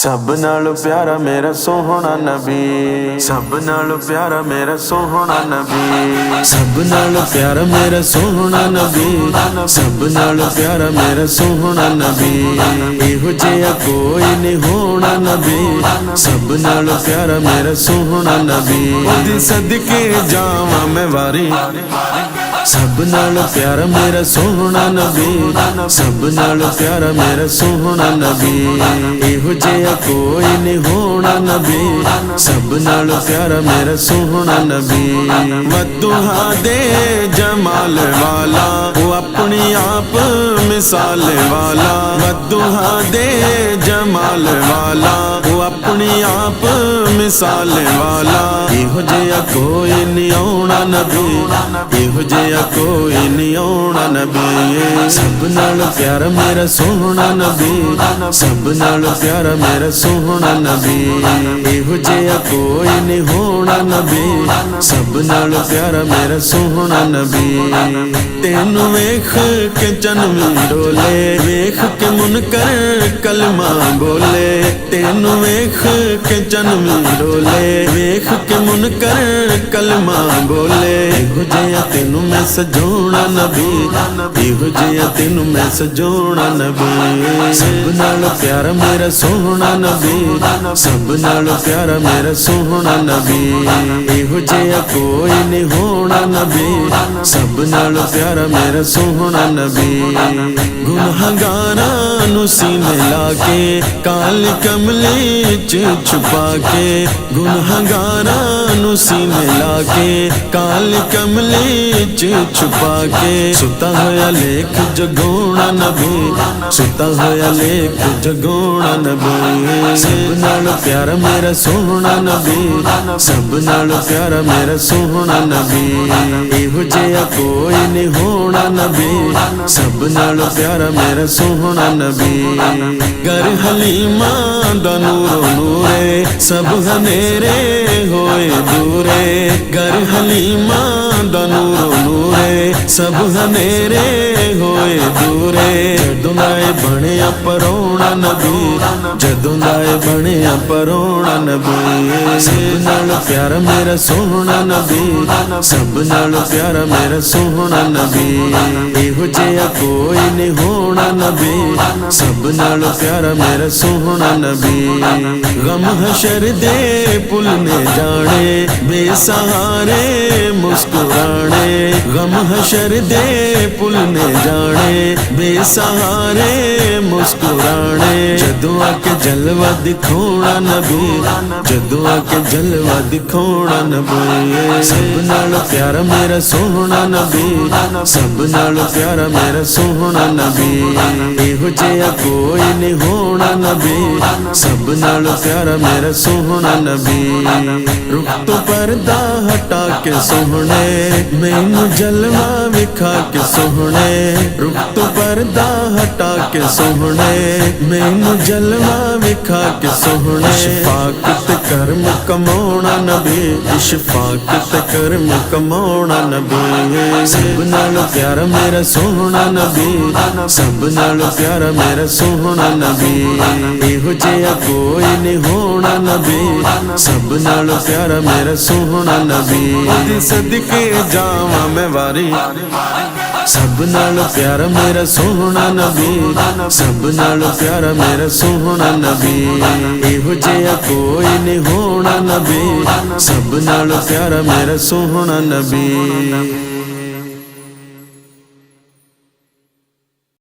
सब नालों प्यारा मेरा सोहना नबी, सब नालों प्यारा मेरा सोहना नबी, सब नालों प्यारा मेरा सोहना नबी, सब नालों प्यारा मेरा सोहना नबी। इहो जिहा कोई नहीं होना नबी, सब नालों प्यारा मेरा सोहना नबी। ओदी सदके जावां मैं वारी, सब नालों प्यारा मेरा सोहना नबी, सब नालों प्यारा मेरा सोहना नबी। इहो जिहा कोई नहीं होना नबी, सब नालों प्यारा मेरा सोहना नबी। वदुहा दे जमाल वाला, वो अपनी आप मिसाल वाला। वदुहा दे जमाल वाला, वो अपनी आप मिसाल वाला। इहो जिहा कोई नहीं आउणा नबी, इहो जिहा कोई नहीं आउणा नबी। सब नालों प्यारा मेरा सोहना नबी, सब नालों प्यारा मेरा सोहना नबी। इहो जिहा कोई नहीं होना नबी, सब नालों प्यारा मेरा सोहना नबी। तेनू वेख के जन्मी डोले, वेख के मुनकर कलमा बोले। तेनू वेख के जन्मी डोले, वेख के मुनकर कलमा बोले। इहो जिहा तेनू मैं सजोना नबी, इहो जिहा तेनू मैं सजोना नबी। सब नालों प्यारा मेरा सोहना नबी, सब नालों प्यारा मेरा सोहना नबी। इहो जिहा कोई नहीं होना नबी, सब नालों प्यारा मेरा सोहना नबी। गुनहगारां नू सीने लाके, काली कमली च छुपा के। गुनहगारां नू सीने लाके, काली कमली च छुपा के। सुता होया लेख जगाउणा नबी, सुता होया लेख जगाउणा नबी। सब नालों प्यारा मेरा सोहना नबी, सब नालों प्यारा मेरा सोहना नबी। इहो जिहा कोई नहीं होना नबी, सब नालों प्यारा मेरा सोहना नबी। गर हलीमा दा नूरो नूरे, सब हनेरे होए दूरे। गर हलीमा दा नूरो नूरे, सब हनेरे होए दूरे। जदों दा ए बणिया परोणा नबी, जदों दा ए बणिया परोणा नबी। सब नालों प्यारा मेरा सोहना नबी, सब नालों प्यारा मेरा सोहना नबी। इहो जिहा कोई नहीं होना नबी, सब नालों प्यारा मेरा सोहना नबी। गम हशर दे पुल ने जाने, बेसहारे मुस्कुराने। गम हशर दे पुल ने जाने, बेसहारे मुस्कुराने। जदों आके जलवा दिखाउणा नबी, जदों आके जलवा दिखाउणा नबी। सब नालों प्यारा मेरा सोहना नबी, सब नालों प्यारा मेरा सोहना नबी। इहो जिहा कोई नहीं होना नबी, सब नालों प्यारा मेरा सोहना नबी। रुख तो पर्दा हटा के सोहणे, मैनू जलवा विखा के सोहणे। रुख तो पर्दा हटा के सोहणे, मैनू जलवा विखा के सोहणे। इशफाक ते कर्म कमाउणा नबी, इशफाक ते कर्म कमाउणा नबी। सब नालों प्यारा मेरा सोहना नबी, सब नालों प्यारा मेरा सोहना नबी। इहो जिहा कोई नहीं होना नबी, सब नालों प्यारा मेरा सोहना नबी। ओदी सदके जावां मैं वारी, सब नालों प्यारा मेरा सोहना नबी, सब नालों प्यारा मेरा सोहना नबी। इहो जिहा कोई नहीं होना नबी, सब नालों प्यारा मेरा सोहना नबी।